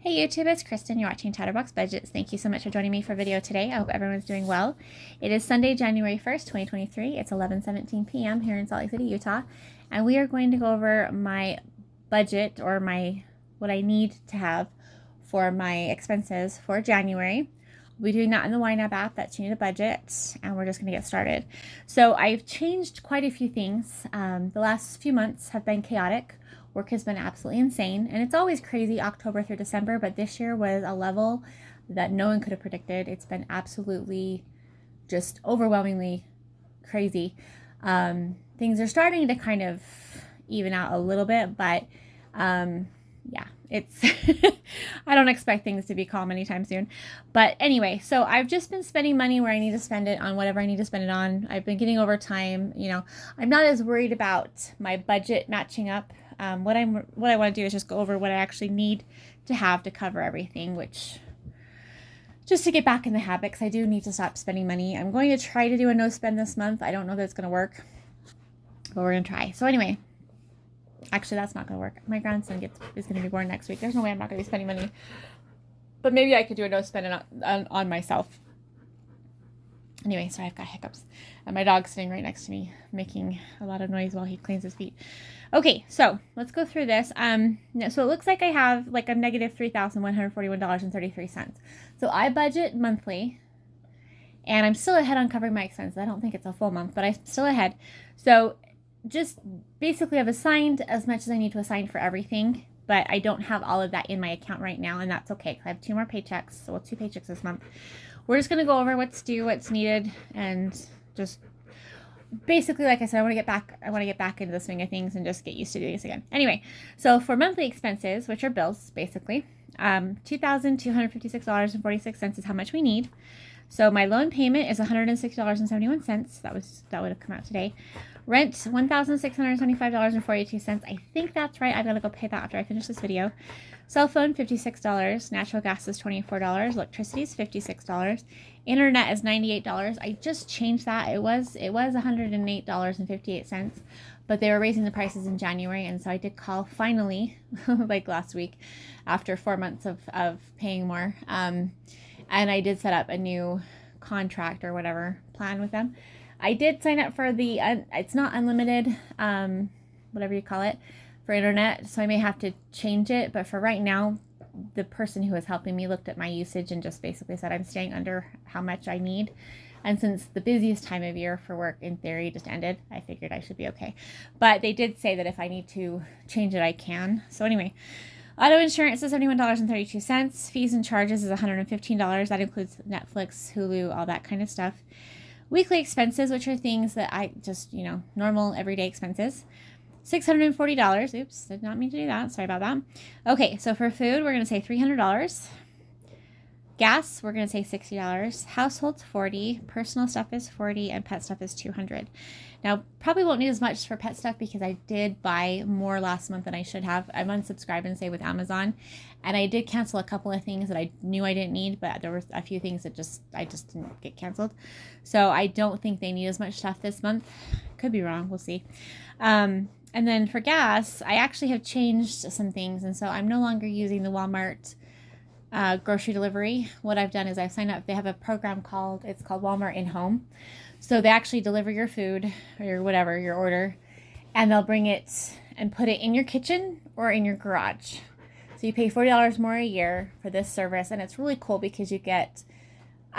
Hey YouTube, it's Kristen. You're watching Tatterbox Budgets. Thank you so much for joining me for a video today. I hope everyone's doing well. It is Sunday, January 1st, 2023. It's 11:17 p.m. here in Salt Lake City, Utah. And we are going to go over my budget or what I need to have for my expenses for January. We'll be doing that in the YNAB app. That's You Need a Budget, and we're just going to get started. So I've changed quite a few things. The last few months have been chaotic. Work has been absolutely insane, and it's always crazy October through December, but this year was a level that no one could have predicted. It's been absolutely just overwhelmingly crazy. Things are starting to kind of even out a little bit, but yeah, it's I don't expect things to be calm anytime soon. But anyway, so I've just been spending money where I need to spend it on whatever I need to spend it on. I've been getting overtime. I'm not as worried about my budget matching up. What I want to do is just go over what I actually need to have to cover everything, which just to get back in the habit, because I do need to stop spending money. I'm going to try to do a no spend this month. I don't know that it's going to work, but we're going to try. So anyway, actually that's not going to work. My grandson is going to be born next week. There's no way I'm not going to be spending money, but maybe I could do a no spend on myself. Anyway, sorry, I've got hiccups. And my dog's sitting right next to me, making a lot of noise while he cleans his feet. Okay, so let's go through this. So it looks like I have like a negative $3,141.33. So I budget monthly, and I'm still ahead on covering my expenses. I don't think it's a full month, but I'm still ahead. So just basically I've assigned as much as I need to assign for everything, but I don't have all of that in my account right now, and that's okay, because I have two more paychecks, well, 2 paychecks this month. We're just going to go over what's due, what's needed, and just basically, like I said, I want to get back into the swing of things and just get used to doing this again. Anyway, so for monthly expenses, which are bills, basically, $2,256.46 is how much we need. So my loan payment is $160.71. That would have come out today. Rent, $1,675.42. I think that's right. I gotta go pay that after I finish this video. Cell phone, $56. Natural gas is $24. Electricity is $56. Internet is $98. I just changed that. It was $108.58, but they were raising the prices in January, and so I did call finally, like last week, after 4 months of paying more. And I did set up a new contract or whatever plan with them. I did sign up for the, it's not unlimited, whatever you call it, for internet, so I may have to change it, but for right now, the person who was helping me looked at my usage and just basically said I'm staying under how much I need. And since the busiest time of year for work, in theory, just ended, I figured I should be okay. But they did say that if I need to change it, I can. So anyway, auto insurance is $71.32. Fees and charges is $115. That includes Netflix, Hulu, all that kind of stuff. Weekly expenses, which are things that I just, normal everyday expenses, $640. Oops, did not mean to do that. Sorry about that. Okay, so for food, we're going to say $300. Gas, we're going to say $60. Household's $40. Personal stuff is $40, and pet stuff is $200. Now, probably won't need as much for pet stuff because I did buy more last month than I should have. I'm unsubscribed and save with Amazon, and I did cancel a couple of things that I knew I didn't need, but there were a few things that I just didn't get canceled. So I don't think they need as much stuff this month. Could be wrong. We'll see. And then for gas, I actually have changed some things, and so I'm no longer using the Walmart grocery delivery. What I've done is I've signed up. They have a program called Walmart In-Home. So they actually deliver your food or your whatever, your order, and they'll bring it and put it in your kitchen or in your garage. So you pay $40 more a year for this service, and it's really cool because I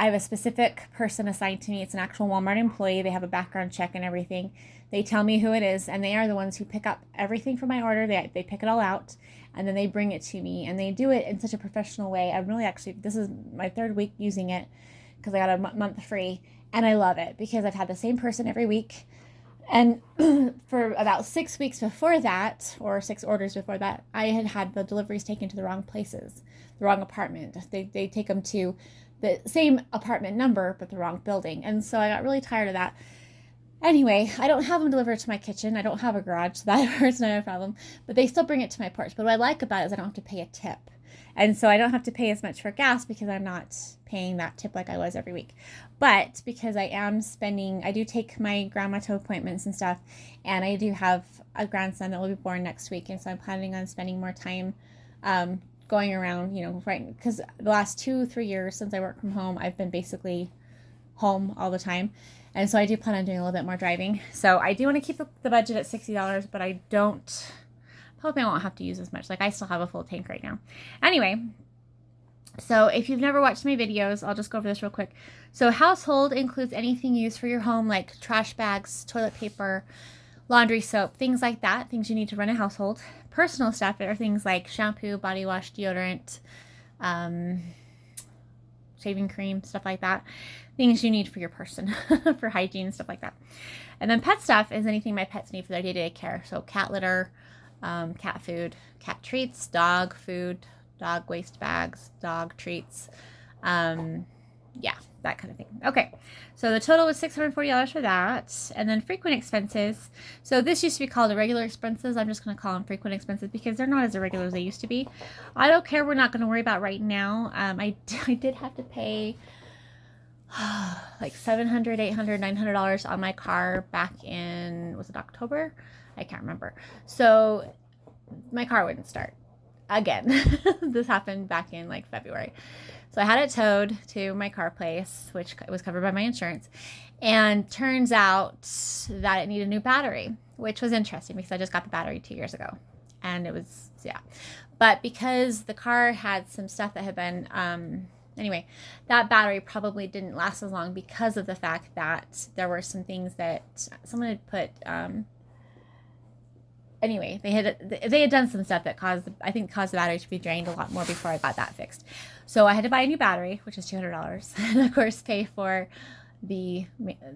have a specific person assigned to me. It's an actual Walmart employee. They have a background check and everything. They tell me who it is, and they are the ones who pick up everything from my order. They pick it all out, and then they bring it to me, and they do it in such a professional way. I'm really this is my 3rd week using it because I got a month free, and I love it because I've had the same person every week. And for about 6 weeks before that, or 6 orders before that, I had the deliveries taken to the wrong places, the wrong apartment. They take them to the same apartment number, but the wrong building. And so I got really tired of that. Anyway, I don't have them delivered to my kitchen. I don't have a garage, so that hurts, not a problem. But they still bring it to my porch. But what I like about it is I don't have to pay a tip. And so I don't have to pay as much for gas because I'm not paying that tip like I was every week. But because I do take my grandma to appointments and stuff, and I do have a grandson that will be born next week. And so I'm planning on spending more time going around, you know, right, because the last 2-3 years since I work from home, I've been basically home all the time. And so I do plan on doing a little bit more driving. So I do want to keep the budget at $60, but I don't, hoping I won't have to use as much. Like, I still have a full tank right now. Anyway, so if you've never watched my videos, I'll just go over this real quick. So household includes anything used for your home, like trash bags, toilet paper, laundry soap, things like that, things you need to run a household. Personal stuff are things like shampoo, body wash, deodorant, shaving cream, stuff like that. Things you need for your person, for hygiene, stuff like that. And then pet stuff is anything my pets need for their day-to-day care. So cat litter, cat food, cat treats, dog food, dog waste bags, dog treats, yeah, that kind of thing. Okay, so the total was $640 for that. And then frequent expenses. So this used to be called irregular expenses. I'm just going to call them frequent expenses because they're not as irregular as they used to be. I don't care. We're not going to worry about right now. I did have to pay like $700, $800, $900 on my car back in, was it October? I can't remember. So my car wouldn't start again. This happened back in like February. So I had it towed to my car place, which was covered by my insurance. And turns out that it needed a new battery, which was interesting because I just got the battery 2 years ago. And it was, yeah. But because the car had some stuff that had been, anyway, that battery probably didn't last as long because of the fact that there were some things that someone had put, anyway, they had done some stuff that caused the battery to be drained a lot more before I got that fixed. So I had to buy a new battery, which is $200, and of course pay for the,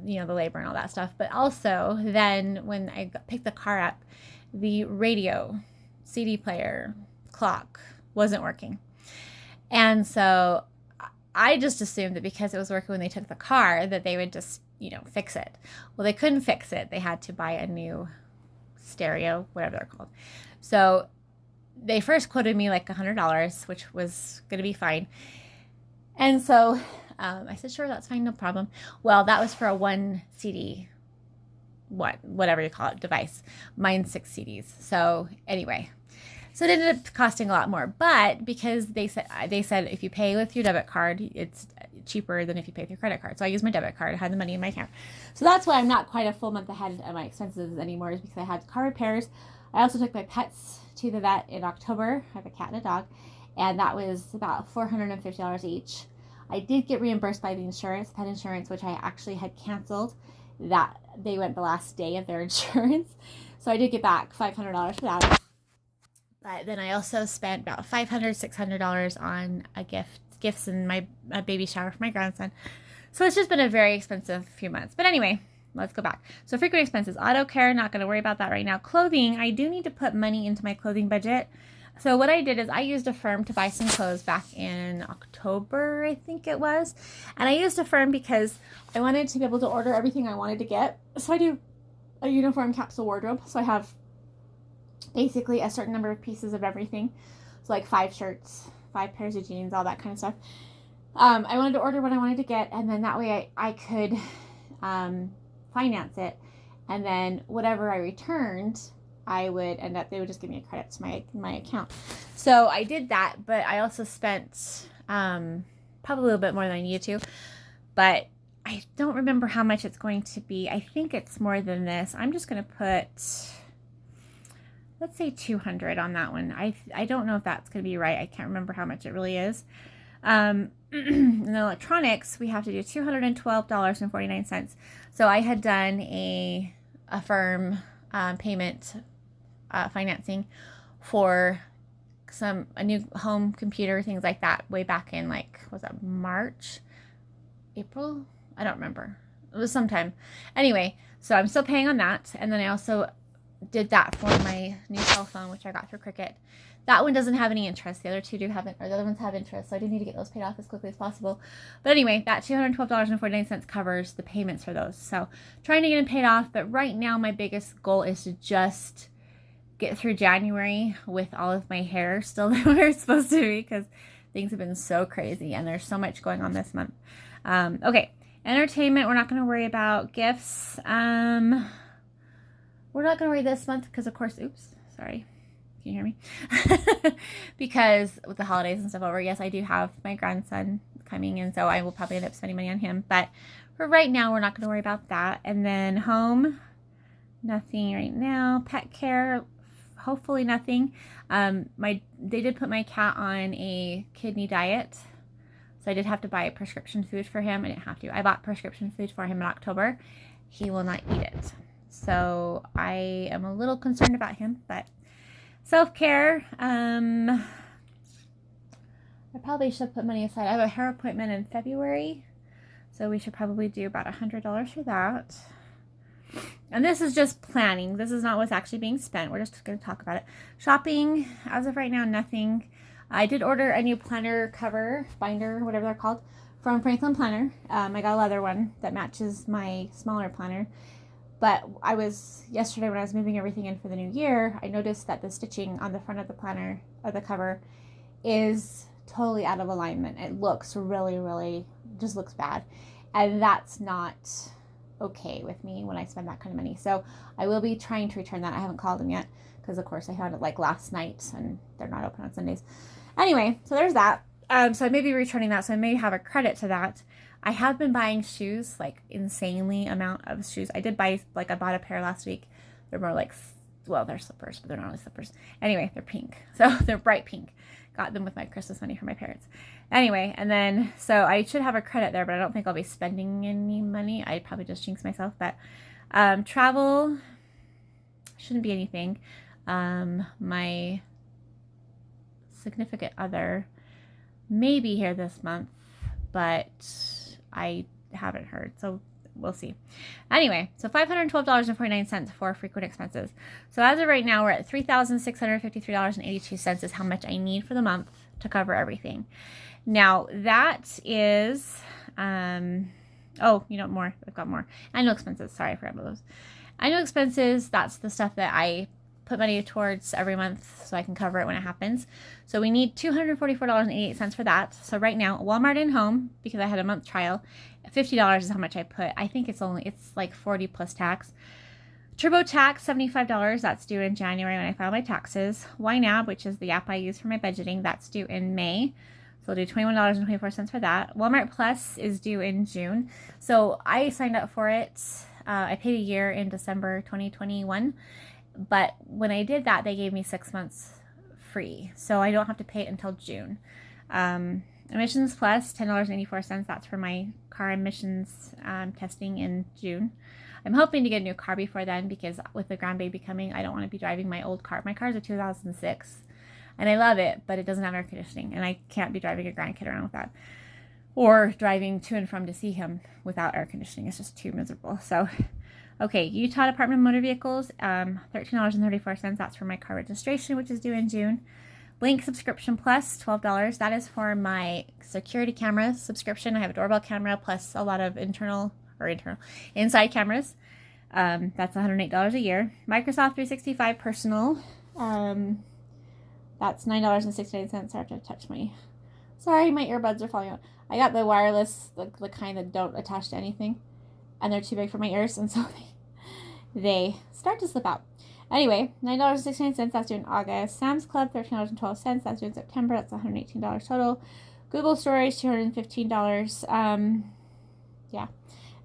you know, the labor and all that stuff. But also then when I picked the car up, the radio, CD player, clock wasn't working. And so I just assumed that because it was working when they took the car that they would just, you know, fix it. Well, they couldn't fix it. They had to buy a new stereo, whatever they're called. So they first quoted me like $100, which was going to be fine. And so I said, sure, that's fine, no problem. Well, that was for a 1 CD, whatever you call it, device. Mine's 6 CDs. So anyway, so it ended up costing a lot more. But because they said if you pay with your debit card, it's cheaper than if you pay with your credit card. So I used my debit card. I had the money in my account. So that's why I'm not quite a full month ahead of my expenses anymore, is because I had car repairs. I also took my pets to the vet in October. I have a cat and a dog. And that was about $450 each. I did get reimbursed by the insurance, pet insurance, which I actually had canceled. That they went the last day of their insurance. So I did get back $500 for that. But then I also spent about $500, $600 on gifts and my baby shower for my grandson. So it's just been a very expensive few months. But anyway, let's go back. So frequent expenses, auto care, not going to worry about that right now. Clothing, I do need to put money into my clothing budget. So what I did is I used Affirm to buy some clothes back in October, I think it was. And I used Affirm because I wanted to be able to order everything I wanted to get. So I do a uniform capsule wardrobe. So I have basically a certain number of pieces of everything. So like 5 shirts, 5 pairs of jeans, all that kind of stuff. I wanted to order what I wanted to get, and then that way I could finance it. And then whatever I returned, they would just give me a credit to my account. So I did that, but I also spent probably a little bit more than I needed to. But I don't remember how much it's going to be. I think it's more than this. I'm just going to put, let's say 200 on that one. I don't know if that's going to be right. I can't remember how much it really is. In the electronics, we have to do $212.49. So I had done a Affirm payment financing for a new home computer, things like that, way back in was that March, April? I don't remember. It was sometime. Anyway, so I'm still paying on that. And then I also did that for my new cell phone, which I got through Cricket. That one doesn't have any interest. The other two do have it, or the other ones have interest. So I do need to get those paid off as quickly as possible. But anyway, that $212.49 covers the payments for those. So trying to get them paid off. But right now, my biggest goal is to just get through January with all of my hair still where it's supposed to be, because things have been so crazy and there's so much going on this month. Okay, entertainment, we're not going to worry about. Gifts, we're not going to worry this month because, of course, oops, sorry. Can you hear me? Because with the holidays and stuff over, yes, I do have my grandson coming, and so I will probably end up spending money on him. But for right now, we're not going to worry about that. And then home, nothing right now. Pet care, hopefully nothing. They did put my cat on a kidney diet, so I did have to buy prescription food for him. I didn't have to. I bought prescription food for him in October. He will not eat it, so I am a little concerned about him. But self-care, I probably should put money aside. I have a hair appointment in February, so we should probably do about $100 for that. And this is just planning. This is not what's actually being spent. We're just going to talk about it. Shopping, as of right now, nothing. I did order a new planner cover, binder, whatever they're called, from Franklin Planner. I got a leather one that matches my smaller planner. But yesterday when I was moving everything in for the new year, I noticed that the stitching on the front of the planner, of the cover, is totally out of alignment. It looks really, just looks bad. And that's not okay with me when I spend that kind of money. So I will be trying to return that. I haven't called them yet because, of course, I had it like last night and they're not open on Sundays. Anyway, so there's that. So I may be returning that. So I may have a credit to that. I have been buying shoes, like insanely amount of shoes. I bought a pair last week. They're more like, well, they're slippers, but they're not really slippers. Anyway, they're pink. So they're bright pink. Got them with my Christmas money from my parents. Anyway, and then, so I should have a credit there, but I don't think I'll be spending any money. I probably just jinx myself, but travel shouldn't be anything. My significant other may be here this month, but I haven't heard, so we'll see. Anyway, so $512.49 for frequent expenses. So as of right now, we're at $3,653.82 is how much I need for the month to cover everything. Now that is, more. I've got more. Annual expenses. Sorry, I forgot about those. Annual expenses, that's the stuff that I put money towards every month so I can cover it when it happens. So we need $244.88 for that. So right now, Walmart and home, because I had a month trial, $50 is how much I put. I think it's like $40 plus tax. TurboTax, $75. That's due in January when I file my taxes. YNAB, which is the app I use for my budgeting, that's due in May. So I'll do $21.24 for that. Walmart Plus is due in June. So I signed up for it. I paid a year in December 2021. But when I did that, they gave me 6 months free. So I don't have to pay it until June. Emissions Plus, $10.84. That's for my car emissions testing in June. I'm hoping to get a new car before then because with the grandbaby coming, I don't want to be driving my old car. My car is a 2006 and I love it, but it doesn't have air conditioning and I can't be driving a grandkid around with that. Or driving to and from to see him without air conditioning. It's just too miserable. So, okay, Utah Department of Motor Vehicles, $13.34. That's for my car registration, which is due in June. Blink subscription plus, $12. That is for my security camera subscription. I have a doorbell camera plus a lot of inside cameras. That's $108 a year. Microsoft 365 personal. That's $9.69. I have to touch sorry, my earbuds are falling out. I got the wireless, the kind that don't attach to anything, and they're too big for my ears, and so they start to slip out. Anyway, $9.69, that's due in August. Sam's Club, $13.12, that's due in September. That's $118 total. Google Storage, $215. Yeah.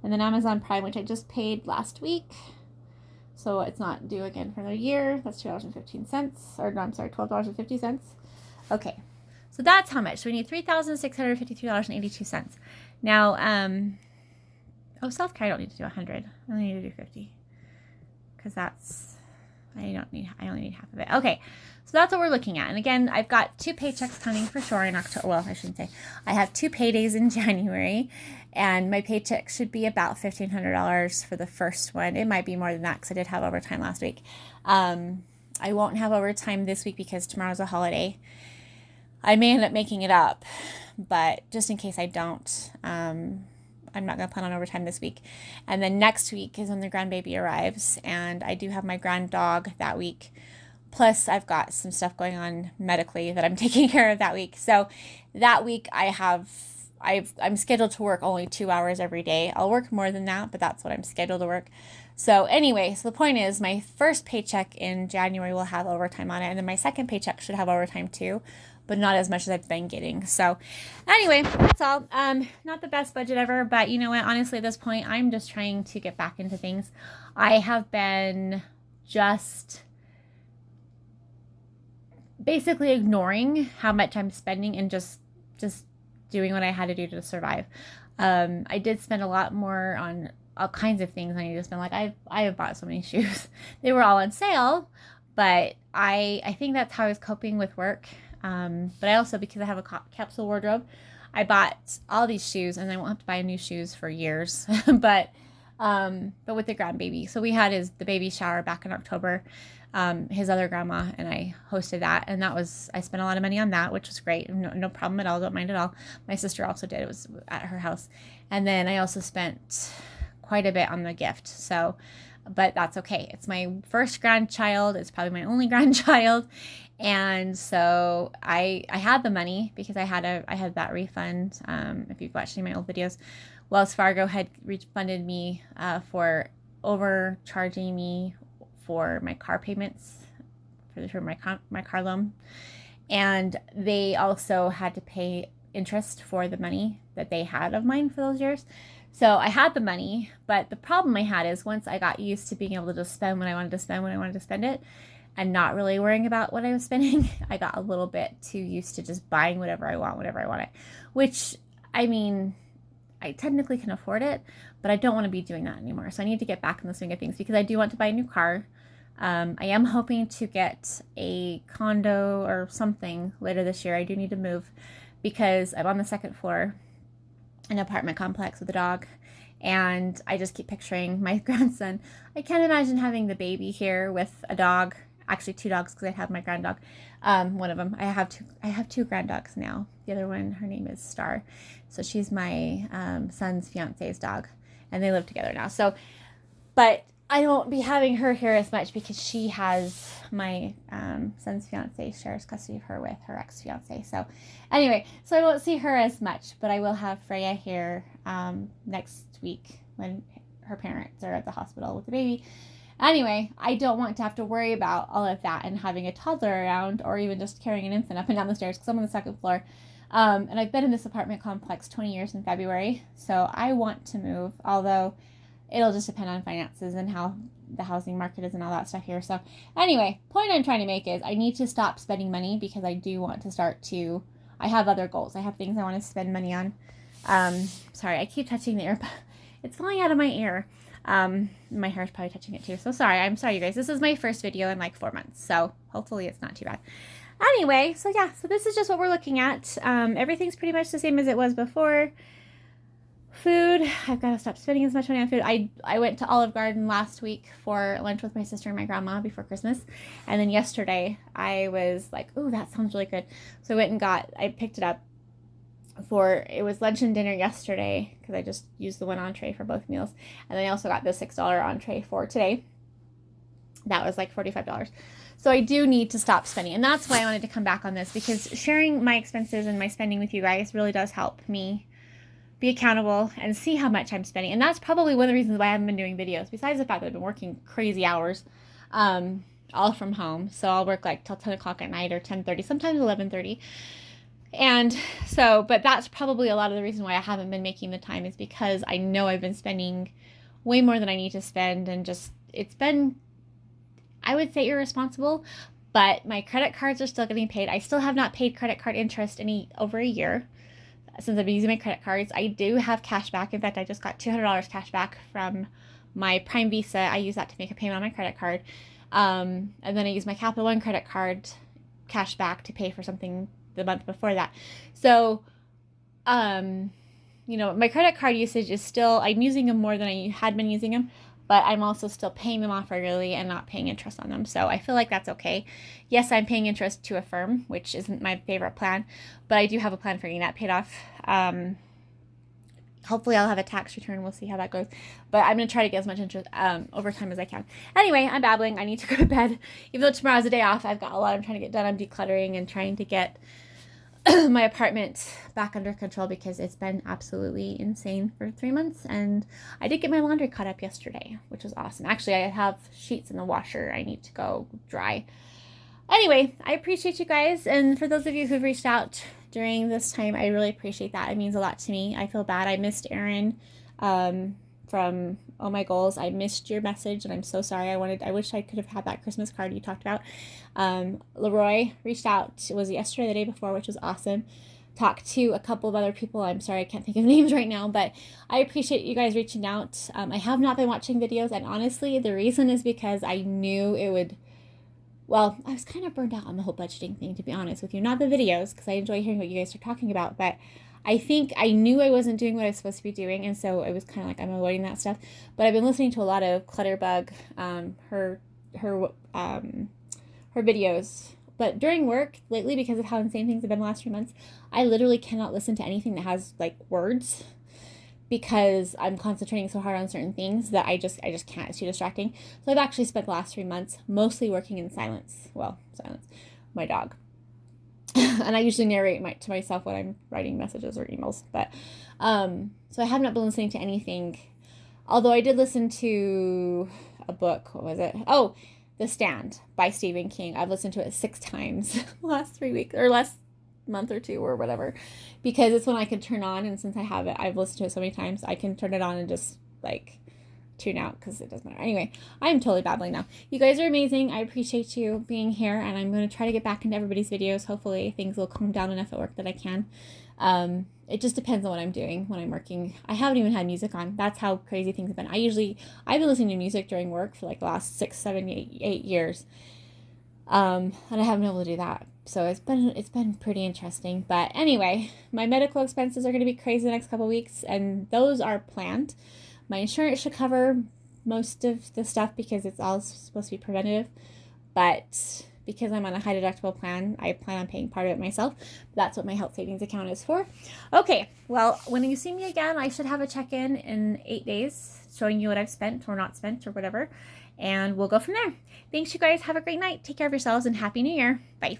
And then Amazon Prime, which I just paid last week. So it's not due again for another year. That's $2.15. Or no, I'm sorry, $12.50. Okay. So that's how much. So we need $3,653.82. Now, self-care I don't need to do 100. I only need to do 50. Because I only need half of it. Okay, so that's what we're looking at. And again, I've got 2 paychecks coming for sure in October. Well, I shouldn't say. I have 2 paydays in January, and my paycheck should be about $1,500 for the first one. It might be more than that because I did have overtime last week. I won't have overtime this week because tomorrow's a holiday. I may end up making it up, but just in case I don't, I'm not going to plan on overtime this week. And then next week is when the grandbaby arrives, and I do have my grand dog that week. Plus, I've got some stuff going on medically that I'm taking care of that week. So that week I'm scheduled to work only 2 hours every day. I'll work more than that, but that's what I'm scheduled to work. So anyway, so the point is my first paycheck in January will have overtime on it, and then my second paycheck should have overtime too, but not as much as I've been getting. So anyway, that's all. Not the best budget ever, but you know what? Honestly, at this point, I'm just trying to get back into things. I have been just basically ignoring how much I'm spending and just doing what I had to do to survive. I did spend a lot more on all kinds of things I need to spend. Like I have bought so many shoes. They were all on sale, but I think that's how I was coping with work. But I also, because I have a capsule wardrobe, I bought all these shoes, and I won't have to buy new shoes for years. but with the grandbaby. So we had the baby shower back in October. His other grandma and I hosted that, and I spent a lot of money on that, which was great. No problem at all. Don't mind at all. My sister also did. It was at her house. And then I also spent quite a bit on the gift. So, but that's okay. It's my first grandchild. It's probably my only grandchild. And so I had the money because I had that refund. If you've watched any of my old videos, Wells Fargo had refunded me for overcharging me for my car payments for my car loan, and they also had to pay interest for the money that they had of mine for those years. So I had the money, but the problem I had is once I got used to being able to just spend when I wanted to spend it, and not really worrying about what I was spending, I got a little bit too used to just buying whatever I want, which, I mean, I technically can afford it, but I don't want to be doing that anymore. So I need to get back in the swing of things because I do want to buy a new car. I am hoping to get a condo or something later this year. I do need to move because I'm on the second floor, an apartment complex with a dog, and I just keep picturing my grandson. I can't imagine having the baby here with a dog. Actually, two dogs because I have my grand dog. One of them, I have two grand dogs now. The other one, her name is Star. So she's my son's fiance's dog, and they live together now. So, but I won't be having her here as much because she has my son's fiance shares custody of her with her ex-fiance. So anyway, so I won't see her as much, but I will have Freya here next week when her parents are at the hospital with the baby. Anyway, I don't want to have to worry about all of that and having a toddler around or even just carrying an infant up and down the stairs because I'm on the second floor. And I've been in this apartment complex 20 years in February, so I want to move, although it'll just depend on finances and how the housing market is and all that stuff here. So anyway, point I'm trying to make is I need to stop spending money because I do want to I have other goals. I have things I want to spend money on. Sorry, I keep touching the ear. It's falling out of my ear. My hair is probably touching it too. So sorry. I'm sorry, you guys. This is my first video in like 4 months. So hopefully it's not too bad. Anyway, so yeah, so this is just what we're looking at. Everything's pretty much the same as it was before. Food, I've got to stop spending as much money on food. I went to Olive Garden last week for lunch with my sister and my grandma before Christmas. And then yesterday I was like, ooh, that sounds really good. So I picked it up it was lunch and dinner yesterday because I just used the one entree for both meals. And then I also got the $6 entree for today. That was like $45. So I do need to stop spending. And that's why I wanted to come back on this, because sharing my expenses and my spending with you guys really does help me be accountable and see how much I'm spending. And that's probably one of the reasons why I haven't been doing videos, besides the fact that I've been working crazy hours, all from home. So I'll work like till 10 o'clock at night or 10:30, sometimes 11:30. And so, but that's probably a lot of the reason why I haven't been making the time, is because I know I've been spending way more than I need to spend, and just, it's been, I would say, irresponsible. But my credit cards are still getting paid. I still have not paid credit card interest over a year since I've been using my credit cards. I do have cash back. In fact, I just got $200 cash back from my Prime Visa. I use that to make a payment on my credit card. And then I use my Capital One credit card cash back to pay for something the month before that. So, my credit card usage is still, I'm using them more than I had been using them, but I'm also still paying them off regularly and not paying interest on them. So I feel like that's okay. Yes, I'm paying interest to Affirm, which isn't my favorite plan, but I do have a plan for getting that paid off. Hopefully I'll have a tax return. We'll see how that goes. But I'm going to try to get as much interest overtime as I can. Anyway, I'm babbling. I need to go to bed. Even though tomorrow's a day off, I've got a lot I'm trying to get done. I'm decluttering and trying to get my apartment back under control because it's been absolutely insane for 3 months. And I did get my laundry caught up yesterday, which was awesome. Actually, I have sheets in the washer I need to go dry. Anyway, I appreciate you guys. And for those of you who've reached out during this time, I really appreciate that. It means a lot to me. I feel bad. I missed Erin from Oh My Goals. I missed your message and I'm so sorry. I wish I could have had that Christmas card you talked about. Leroy reached out, it was yesterday, the day before, which was awesome. Talked to a couple of other people. I'm sorry I can't think of names right now, but I appreciate you guys reaching out. I have not been watching videos, and honestly, the reason is because I knew it would, well, I was kind of burned out on the whole budgeting thing, to be honest with you. Not the videos, because I enjoy hearing what you guys are talking about, but I think I knew I wasn't doing what I was supposed to be doing, and so it was kind of like I'm avoiding that stuff. But I've been listening to a lot of Clutterbug, her videos. But during work lately, because of how insane things have been the last few months, I literally cannot listen to anything that has like words because I'm concentrating so hard on certain things that I just can't. It's too distracting. So I've actually spent the last 3 months mostly working in silence. Well, silence. My dog. And I usually narrate to myself when I'm writing messages or emails. But so I have not been listening to anything. Although I did listen to a book. What was it? Oh, The Stand by Stephen King. I've listened to it 6 times the last 3 weeks or last month or 2 or whatever, because it's when I can turn on, and since I have it, I've listened to it so many times, I can turn it on and just like tune out because it doesn't matter. Anyway, I'm totally babbling now. You guys are amazing. I appreciate you being here, and I'm going to try to get back into everybody's videos. Hopefully things will calm down enough at work that I can. It just depends on what I'm doing when I'm working. I haven't even had music on. That's how crazy things have been. I've been listening to music during work for like the last 6, 7, 8 years. And I haven't been able to do that. So it's been pretty interesting. But anyway, my medical expenses are going to be crazy the next couple of weeks, and those are planned. My insurance should cover most of the stuff because it's all supposed to be preventative. But because I'm on a high deductible plan, I plan on paying part of it myself. That's what my health savings account is for. Okay, well, when you see me again, I should have a check-in 8 days showing you what I've spent or not spent or whatever. And we'll go from there. Thanks, you guys. Have a great night. Take care of yourselves and Happy New Year. Bye.